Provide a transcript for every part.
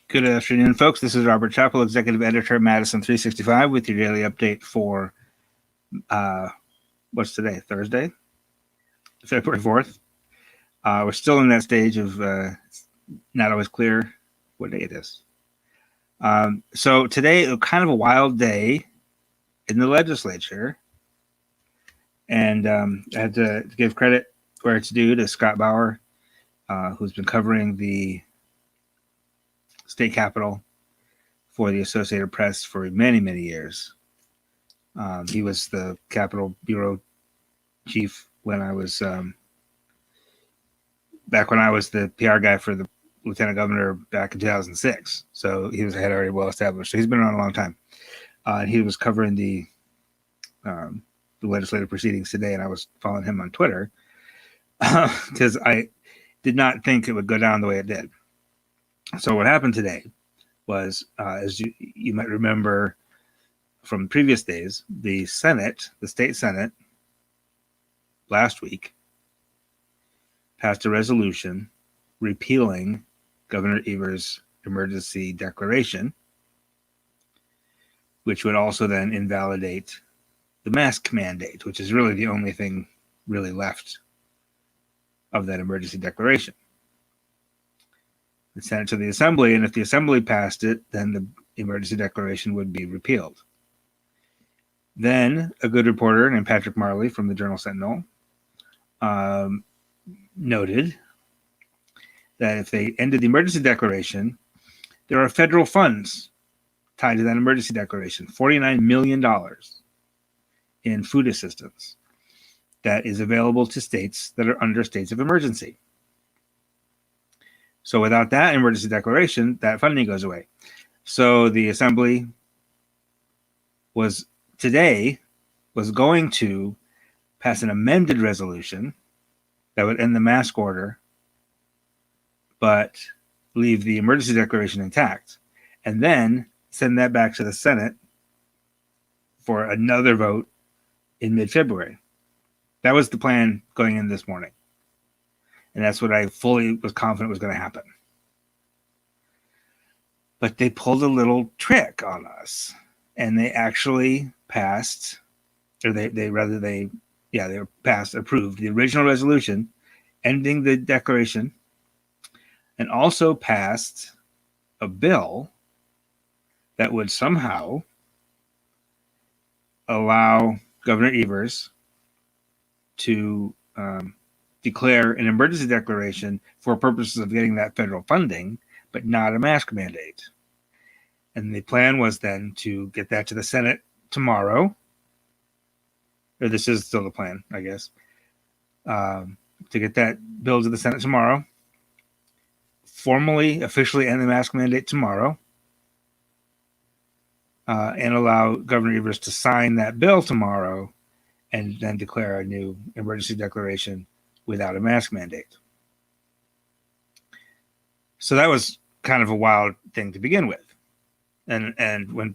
Good afternoon, folks. This is Robert Chappell, Executive Editor at Madison365 with your daily update for, what's today? Thursday, February 4th. We're still in that stage of not always clear what day it is. So today, kind of a wild day in the legislature. And I had to give credit where it's due to Scott Bauer, who's been covering the state capitol for the Associated Press for many, many years. He was the Capitol Bureau chief when I was back when I was the PR guy for the lieutenant governor back in 2006. So he had already well established. So he's been around a long time. He was covering the legislative proceedings today, and I was following him on Twitter because I did not think it would go down the way it did. So what happened today was, as you might remember from previous days, the Senate, the state Senate, last week passed a resolution repealing Governor Evers' emergency declaration, which would also then invalidate the mask mandate, which is really the only thing really left of that emergency declaration. It sent it to the Assembly, and if the Assembly passed it, then the emergency declaration would be repealed. Then a good reporter named Patrick Marley from the Journal-Sentinel noted that if they ended the emergency declaration, there are federal funds tied to that emergency declaration, $49 million in food assistance that is available to states that are under states of emergency. So without that emergency declaration, that funding goes away. So the Assembly was going to pass an amended resolution that would end the mask order, but leave the emergency declaration intact, and then send that back to the Senate for another vote in mid-February. That was the plan going in this morning. And that's what I fully was confident was going to happen. But they pulled a little trick on us, and they actually passed, or they approved the original resolution ending the declaration, and also passed a bill that would somehow allow Governor Evers to declare an emergency declaration for purposes of getting that federal funding, but not a mask mandate. And the plan was then to get that to the Senate tomorrow, or this is still the plan, I guess, to get that bill to the Senate tomorrow, formally, officially end the mask mandate tomorrow, and allow Governor Evers to sign that bill tomorrow, and then declare a new emergency declaration without a mask mandate. So that was kind of a wild thing to begin with. And when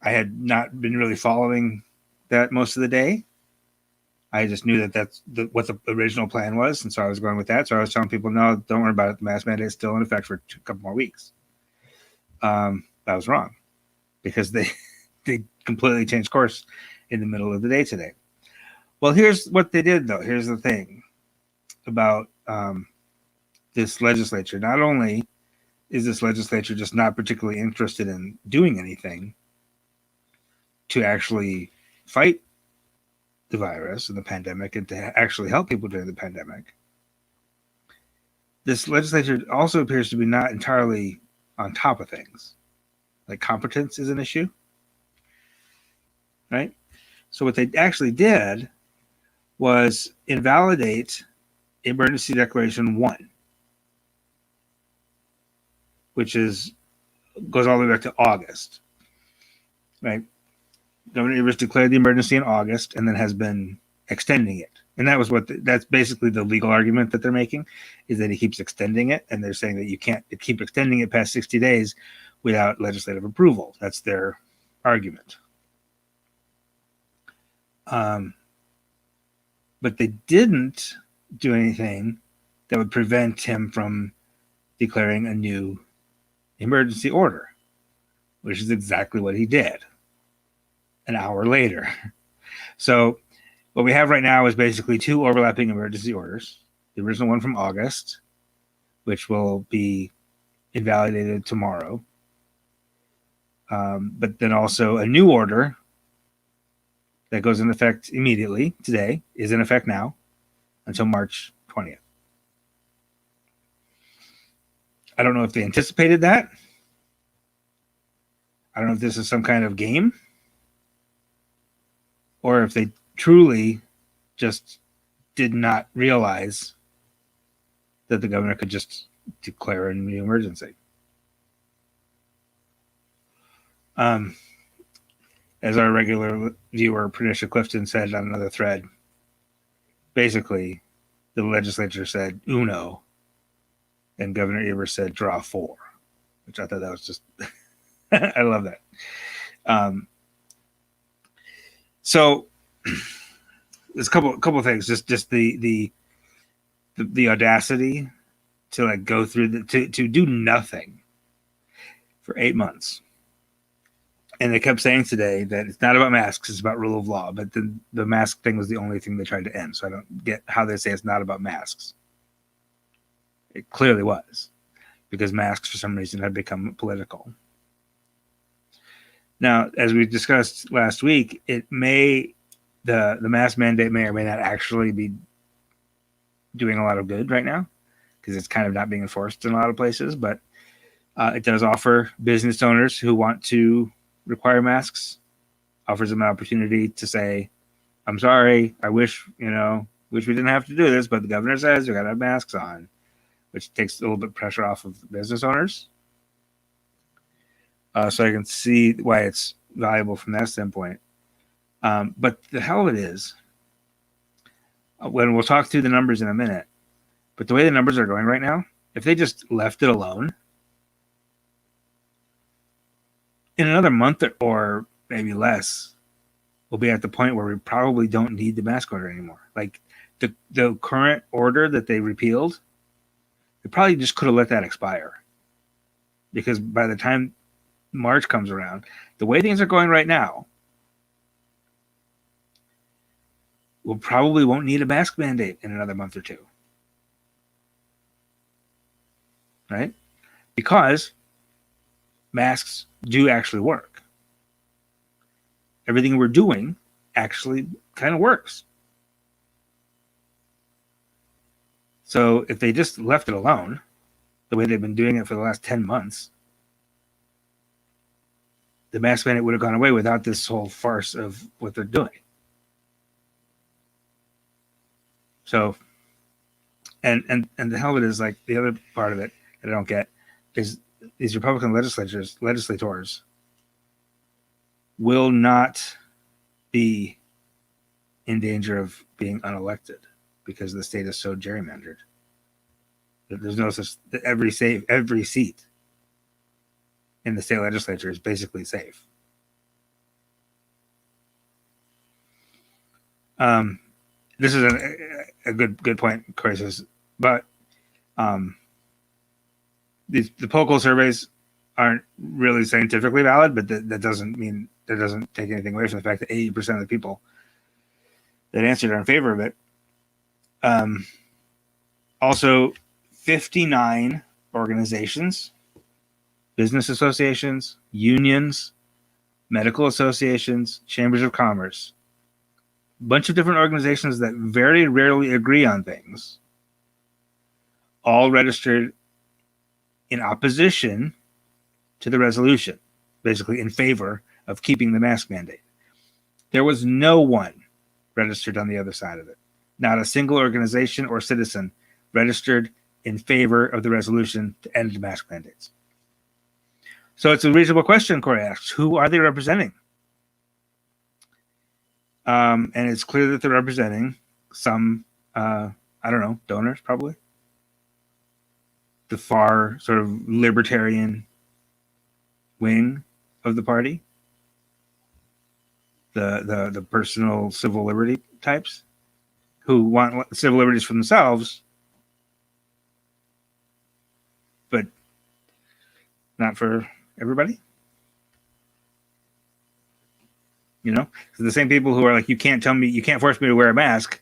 I had not been really following that most of the day, I just knew that that's what the original plan was, and so I was going with that. So I was telling people, no, don't worry about it. The mask mandate is still in effect for a couple more weeks. I was wrong, because they completely changed course in the middle of the day today. Well, here's what they did, though. Here's the thing about this legislature. Not only is this legislature just not particularly interested in doing anything to actually fight the virus and the pandemic and to actually help people during the pandemic, this legislature also appears to be not entirely on top of things. Like, competence is an issue, right? So what they actually did was invalidate Emergency Declaration 1, which goes all the way back to August, right? Governor Evers declared the emergency in August and then has been extending it. And that was that's basically the legal argument that they're making, is that he keeps extending it. And they're saying that you can't keep extending it past 60 days without legislative approval. That's their argument. But they didn't do anything that would prevent him from declaring a new emergency order, which is exactly what he did an hour later. So what we have right now is basically two overlapping emergency orders. The original one from August, which will be invalidated tomorrow. But then also a new order that goes into effect immediately today, is in effect now, until March 20th. I don't know if they anticipated that. I don't know if this is some kind of game, or if they truly just did not realize that the governor could just declare a new emergency. As our regular viewer, Patricia Clifton, said on another thread, basically, the legislature said uno, and Governor Evers said draw four, which I thought that was just, I love that. So there's a couple of things, just the audacity to like go through to do nothing for 8 months. And they kept saying today that it's not about masks, it's about rule of law. But the mask thing was the only thing they tried to end. So I don't get how they say it's not about masks. It clearly was, because masks for some reason have become political. Now, as we discussed last week, the mask mandate may or may not actually be doing a lot of good right now, because it's kind of not being enforced in a lot of places. But it does offer business owners who want to require masks, offers them an opportunity to say, I'm sorry, I wish we didn't have to do this, but the governor says we got to have masks on, which takes a little bit of pressure off of business owners. So I can see why it's valuable from that standpoint. But the hell of it is, when we'll talk through the numbers in a minute, but the way the numbers are going right now, if they just left it alone, in another month or maybe less, we'll be at the point where we probably don't need the mask order anymore. Like the current order that they repealed, they probably just could have let that expire. Because by the time March comes around, the way things are going right now, we probably won't need a mask mandate in another month or two. Right? Because masks do actually work. Everything we're doing actually kind of works. So if they just left it alone, the way they've been doing it for the last 10 months, the mask mandate would have gone away without this whole farce of what they're doing. So, and the hell of it is, like, the other part of it that I don't get is these Republican legislators will not be in danger of being unelected because the state is so gerrymandered. There's no such, every seat in the state legislature is basically safe. This is a good point, Corey says, but the poll surveys aren't really scientifically valid, but that doesn't take anything away from the fact that 80% of the people that answered are in favor of it. Also, 59 organizations, business associations, unions, medical associations, chambers of commerce, a bunch of different organizations that very rarely agree on things, all registered in opposition to the resolution, basically in favor of keeping the mask mandate. There was no one registered on the other side of it. Not a single organization or citizen registered in favor of the resolution to end the mask mandates. So it's a reasonable question, Corey asks. Who are they representing? And it's clear that they're representing some, donors, probably. The far sort of libertarian wing of the party. The personal civil liberty types who want civil liberties for themselves, but not for everybody. The same people who are like, you can't force me to wear a mask,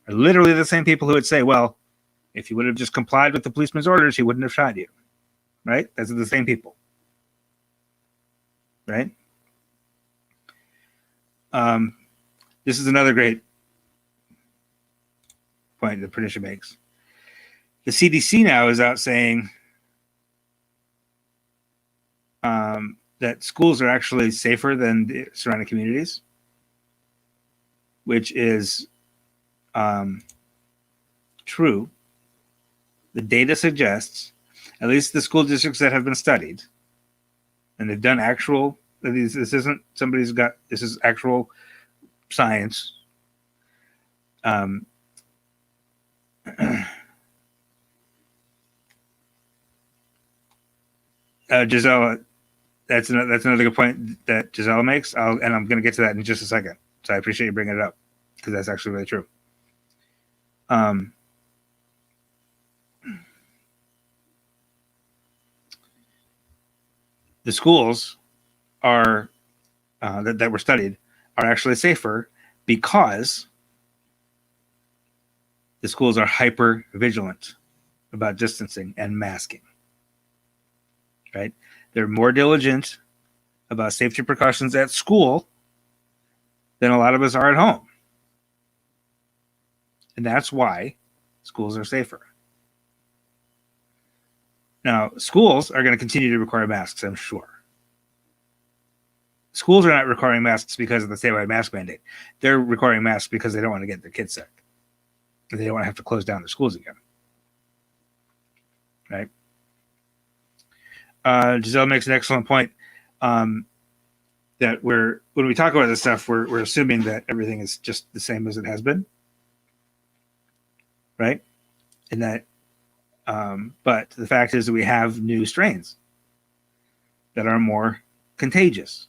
are literally the same people who would say, well, if you would have just complied with the policeman's orders, he wouldn't have shot you. Right? Those are the same people. Right? This is another great point that Patricia makes. The CDC now is out saying that schools are actually safer than the surrounding communities, which is true. The data suggests, at least the school districts that have been studied, and they've done actual, this isn't somebody's got, this is actual science. Gisela, that's another good point that Gisela makes, and I'm going to get to that in just a second. So I appreciate you bringing it up, because that's actually really true. The schools are that were studied are actually safer because the schools are hyper vigilant about distancing and masking. Right? They're more diligent about safety precautions at school than a lot of us are at home. And that's why schools are safer. Now, schools are going to continue to require masks, I'm sure. Schools are not requiring masks because of the statewide mask mandate. They're requiring masks because they don't want to get their kids sick. They don't want to have to close down their schools again. Right? Giselle makes an excellent point that when we talk about this stuff, we're assuming that everything is just the same as it has been. Right? And that but the fact is that we have new strains that are more contagious.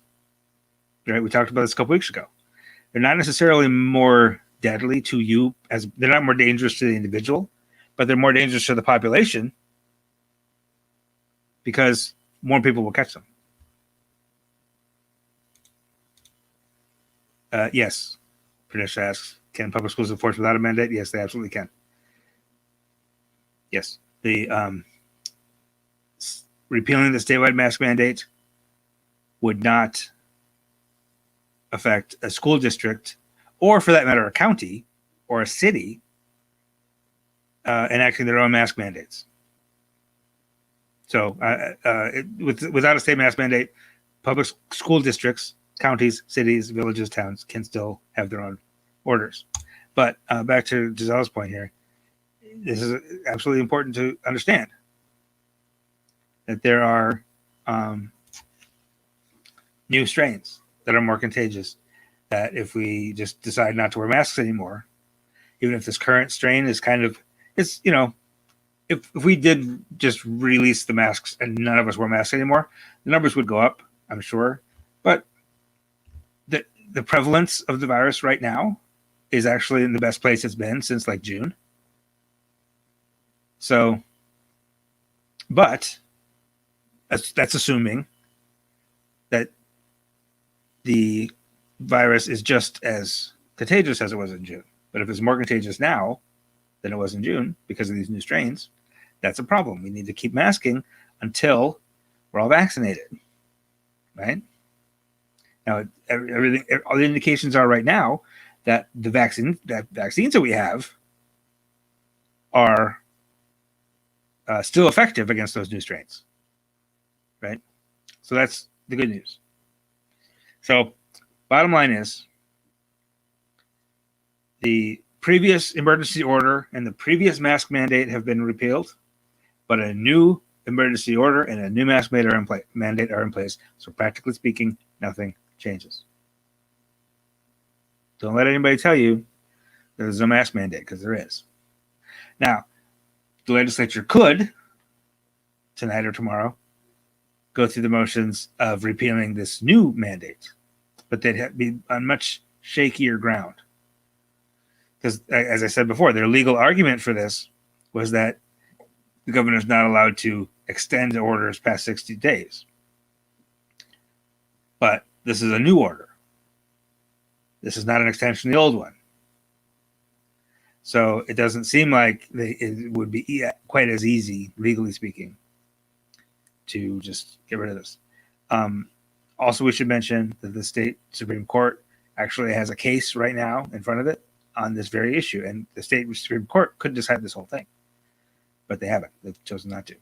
Right? We talked about this a couple weeks ago. They're not necessarily more deadly to you, as they're not more dangerous to the individual, but they're more dangerous to the population because more people will catch them. Yes, Patricia asks, can public schools enforce without a mandate? Yes, they absolutely can. Yes, the repealing the statewide mask mandate would not affect a school district, or for that matter, a county or a city enacting their own mask mandates. So without a state mask mandate, public school districts, counties, cities, villages, towns can still have their own orders. But back to Giselle's point here, this is absolutely important to understand that there are new strains that are more contagious, that if we just decide not to wear masks anymore, even if this current strain is if we did just release the masks and none of us wear masks anymore, the numbers would go up, I'm sure. But the prevalence of the virus right now is actually in the best place it's been since like June. So, but that's assuming that the virus is just as contagious as it was in June. But if it's more contagious now than it was in June because of these new strains, that's a problem. We need to keep masking until we're all vaccinated, right? Now, all the indications are right now that the vaccines that we have are still effective against those new strains, right? So that's the good news. So bottom line is the previous emergency order and the previous mask mandate have been repealed, but a new emergency order and a new mask mandate are in place. So practically speaking, nothing changes. Don't let anybody tell you there's a mask mandate, because there is. Now, the legislature could, tonight or tomorrow, go through the motions of repealing this new mandate, but they'd have to be on much shakier ground. Because, as I said before, their legal argument for this was that the governor's not allowed to extend orders past 60 days. But this is a new order. This is not an extension of the old one. So it doesn't seem like it would be quite as easy, legally speaking, to just get rid of this. Also, we should mention that the state Supreme Court actually has a case right now in front of it on this very issue, and the state Supreme Court could decide this whole thing, but they haven't. They've chosen not to.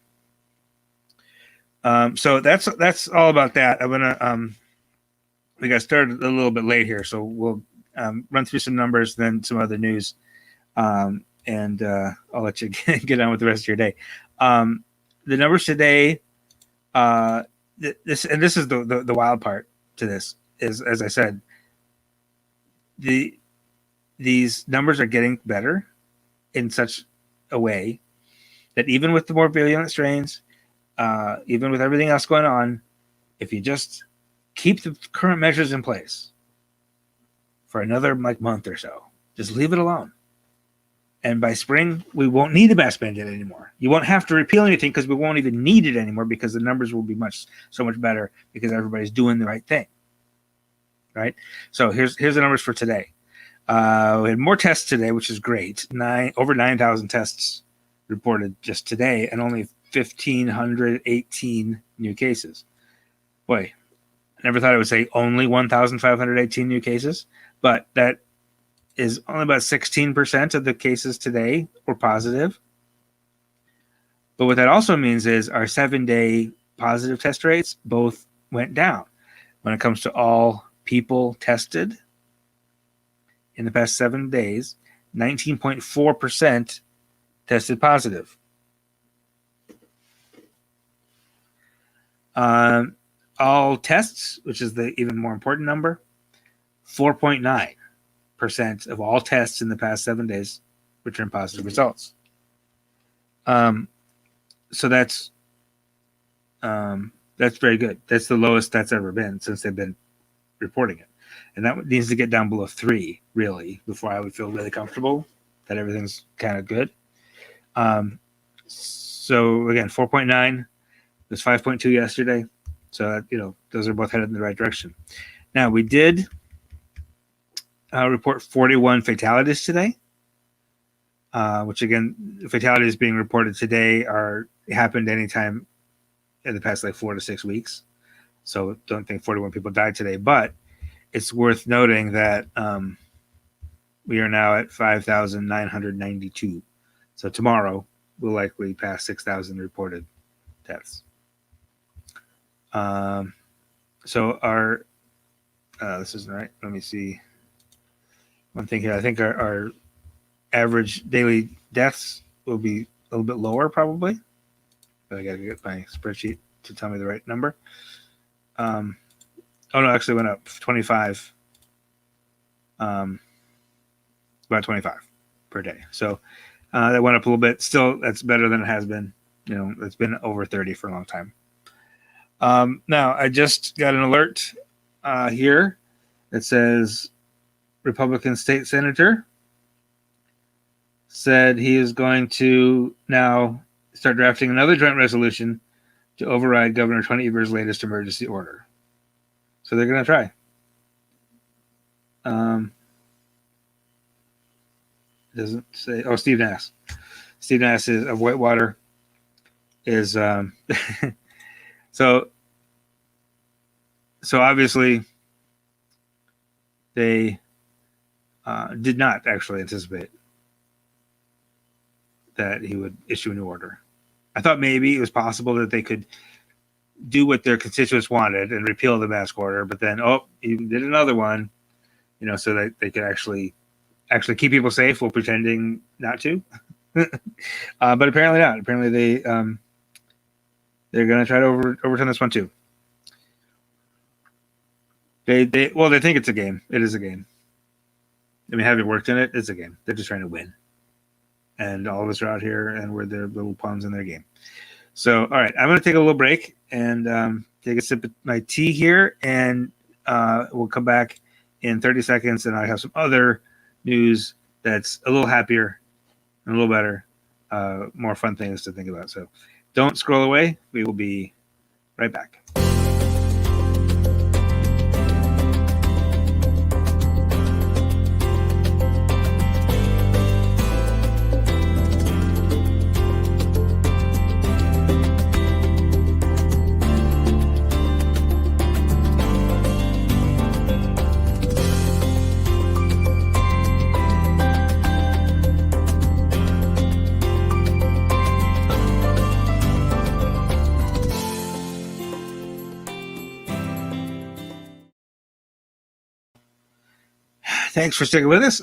So that's all about that. I'm gonna we got started a little bit late here, so we'll run through some numbers, then some other news, and I'll let you get on with the rest of your day. The numbers today. This is the wild part to this is, as I said, these numbers are getting better in such a way that even with the more virulent strains, even with everything else going on, if you just keep the current measures in place for another month or so, just leave it alone. And by spring, we won't need a mask mandate anymore. You won't have to repeal anything because we won't even need it anymore because the numbers will be so much better because everybody's doing the right thing. Right? So here's the numbers for today. We had more tests today, which is great. Over 9,000 tests reported just today, and only 1,518 new cases. Boy, I never thought I would say only 1,518 new cases, but that is only about 16% of the cases today were positive. But what that also means is our 7-day positive test rates both went down. When it comes to all people tested in the past 7 days, 19.4% tested positive. All tests, which is the even more important number, 4.9% of all tests in the past 7 days return positive results. So that's very good. That's the lowest that's ever been since they've been reporting it. And that needs to get down below 3, really, before I would feel really comfortable that everything's kind of good. So again, 4.9, it was 5.2 yesterday. So, those are both headed in the right direction. Now, we did report 41 fatalities today, which again, fatalities being reported today happened anytime in the past 4 to 6 weeks. So don't think 41 people died today, but it's worth noting that we are now at 5,992. So tomorrow we'll likely pass 6,000 reported deaths. So our this isn't right. Let me see. One thing here, I think our average daily deaths will be a little bit lower probably, but I gotta get my spreadsheet to tell me the right number. Oh no, actually went up 25, about 25 per day. So that went up a little bit. Still, that's better than it has been. It's been over 30 for a long time. Now, I just got an alert here that says Republican state senator said he is going to now start drafting another joint resolution to override Governor Tony Evers' latest emergency order. So they're going to try. It doesn't say. Oh, Steve Nass. Steve Nass is of Whitewater. Is so obviously they did not actually anticipate that he would issue a new order. I thought maybe it was possible that they could do what their constituents wanted and repeal the mask order, but then he did another one, so that they could actually keep people safe while pretending not to. But apparently not. Apparently they're going to try to overturn this one too. They think it's a game. It is a game. I mean, having worked in it, it's a game. They're just trying to win. And all of us are out here and we're their little pawns in their game. So, all right, I'm going to take a little break and take a sip of my tea here, and we'll come back in 30 seconds, and I have some other news that's a little happier and a little better more fun things to think about. So don't scroll away. We will be right back. Thanks for sticking with us.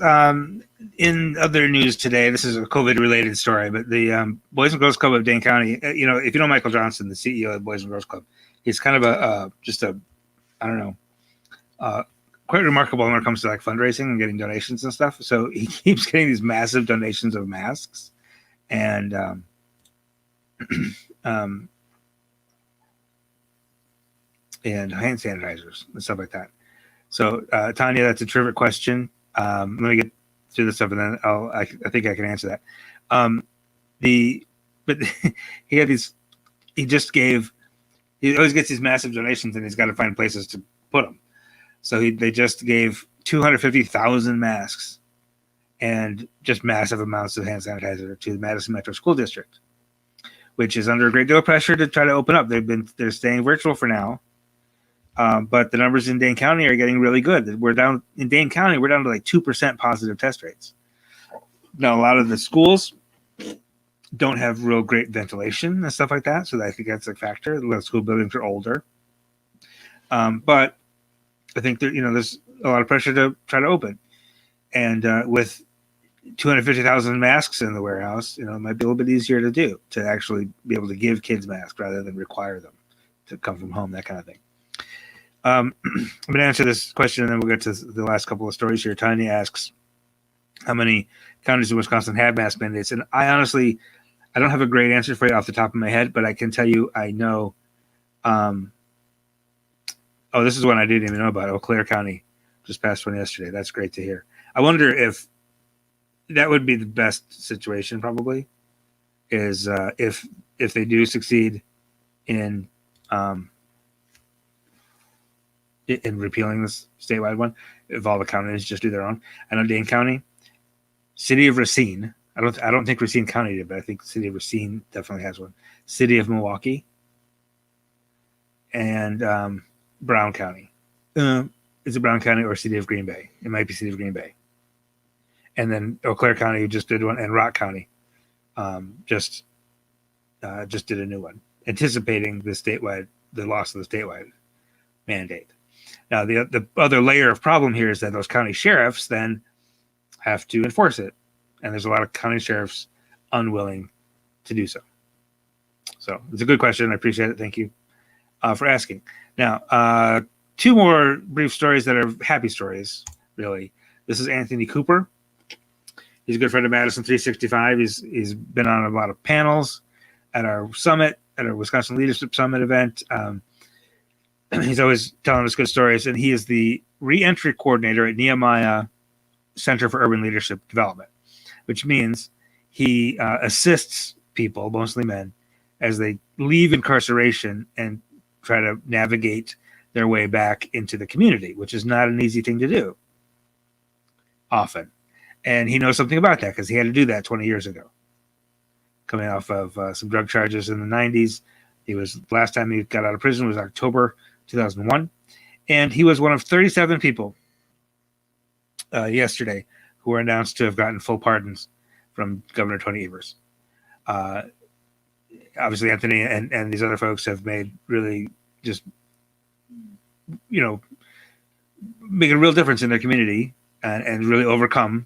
In other news today, this is a COVID-related story, but the Boys and Girls Club of Dane County, if you know Michael Johnson, the CEO of the Boys and Girls Club, he's kind of quite remarkable when it comes to like fundraising and getting donations and stuff. So he keeps getting these massive donations of masks and hand sanitizers and stuff like that. So, Tanya, that's a terrific question. Let me get through this stuff, and then I think I can answer that. But he had these. He always gets these massive donations, and he's got to find places to put them. So they just gave 250,000 masks and just massive amounts of hand sanitizer to the Madison Metro School District, which is under a great deal of pressure to try to open up. They're staying virtual for now. But the numbers in Dane County are getting really good. In Dane County, we're down to like 2% positive test rates. Now, a lot of the schools don't have real great ventilation and stuff like that. So I think that's a factor. The school buildings are older. But I think there's a lot of pressure to try to open. And with 250,000 masks in the warehouse, it might be a little bit easier to do, to actually be able to give kids masks rather than require them to come from home, that kind of thing. I'm going to answer this question, and then we'll get to the last couple of stories here. Tanya asks, how many counties in Wisconsin have mask mandates? And I honestly don't have a great answer for you off the top of my head, but I can tell you I know. This is one I didn't even know about. Eau Claire County just passed one yesterday. That's great to hear. I wonder if that would be the best situation, probably, is if they do succeed in repealing this statewide one, if all the counties just do their own. I know Dane County, City of Racine. I don't think Racine County did, but I think the City of Racine definitely has one. City of Milwaukee and Brown County. Is it Brown County or City of Green Bay? It might be City of Green Bay. And then Eau Claire County just did one, and Rock County just did a new one, anticipating the loss of the statewide mandate. Now, the other layer of problem here is that those county sheriffs then have to enforce it. And there's a lot of county sheriffs unwilling to do so. So it's a good question. I appreciate it. Thank you for asking. Now, two more brief stories that are happy stories, really. This is Anthony Cooper. He's a good friend of Madison365. He's been on a lot of panels at our summit, at our Wisconsin Leadership Summit event. He's always telling us good stories, and he is the re-entry coordinator at Nehemiah Center for Urban Leadership Development, which means he assists people, mostly men, as they leave incarceration and try to navigate their way back into the community, which is not an easy thing to do often. And he knows something about that because he had to do that 20 years ago, coming off of some drug charges in the 90s. Last time he got out of prison was October 2001, and he was one of 37 people yesterday who were announced to have gotten full pardons from Governor Tony Evers. Obviously, Anthony and these other folks have made really just, make a real difference in their community and really overcome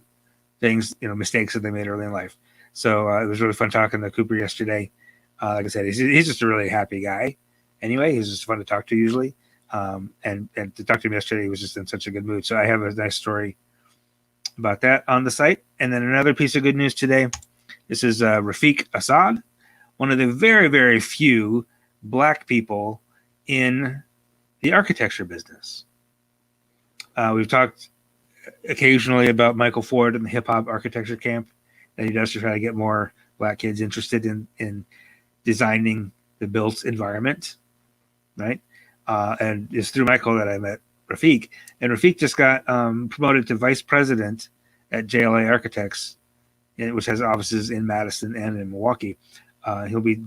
things, mistakes that they made early in life. So it was really fun talking to Cooper yesterday. Like I said, he's just a really happy guy. Anyway, he's just fun to talk to usually. And to talk to him yesterday, he was just in such a good mood. So I have a nice story about that on the site. And then another piece of good news today. This is Rafiq Assad, one of the very, very few Black people in the architecture business. We've talked occasionally about Michael Ford and the hip hop architecture camp that he does to try to get more Black kids interested in designing the built environment, right? And it's through Michael that I met Rafiq, and Rafiq just got promoted to vice president at JLA Architects, which has offices in Madison and in Milwaukee. He'll be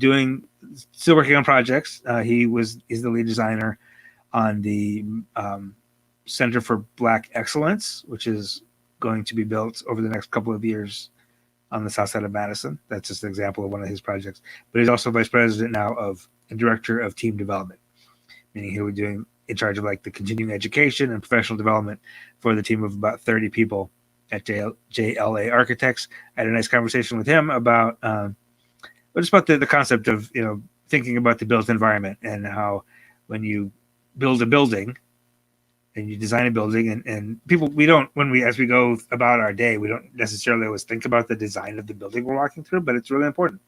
still working on projects. He's the lead designer on the Center for Black Excellence, which is going to be built over the next couple of years on the south side of Madison. That's just an example of one of his projects. But he's also vice president now and director of team development, meaning he'll be in charge of like the continuing education and professional development for the team of about 30 people at JLA Architects. I had a nice conversation with him about just about the concept of thinking about the built environment and how when you build a building and you design a building and people as we go about our day, we don't necessarily always think about the design of the building we're walking through, but it's really important.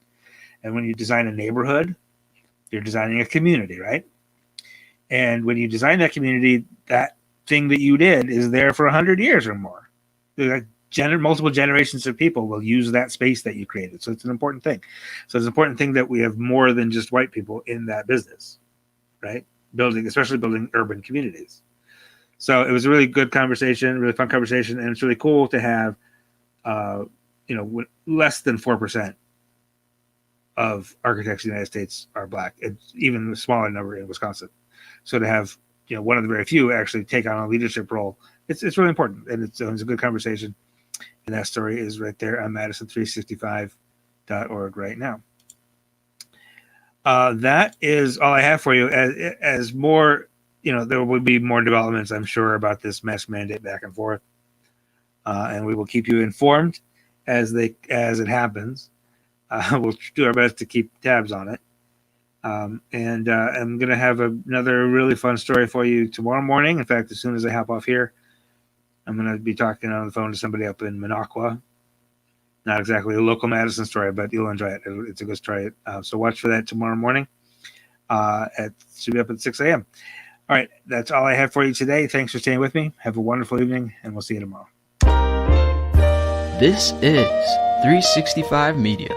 And when you design a neighborhood, you're designing a community, right? And when you design that community, that thing that you did is there for 100 years or more. Like multiple generations of people will use that space that you created. So it's an important thing. So it's an important thing that we have more than just white people in that business, right? Especially building urban communities. So it was a really good conversation, really fun conversation. And it's really cool to have, less than 4% of architects in the United States are Black. It's even a smaller number in Wisconsin. So to have, one of the very few actually take on a leadership role, it's really important. And it's a good conversation. And that story is right there on Madison365.org right now. That is all I have for you. As more, there will be more developments, I'm sure, about this mask mandate back and forth. And we will keep you informed as it happens. We'll do our best to keep tabs on it. And I'm going to have another really fun story for you tomorrow morning. In fact, as soon as I hop off here, I'm going to be talking on the phone to somebody up in Minocqua. Not exactly a local Madison story, but you'll enjoy it. It's a good story. So watch for that tomorrow morning. Should be up at 6 a.m. All right, that's all I have for you today. Thanks for staying with me. Have a wonderful evening, and we'll see you tomorrow. This is 365 Media.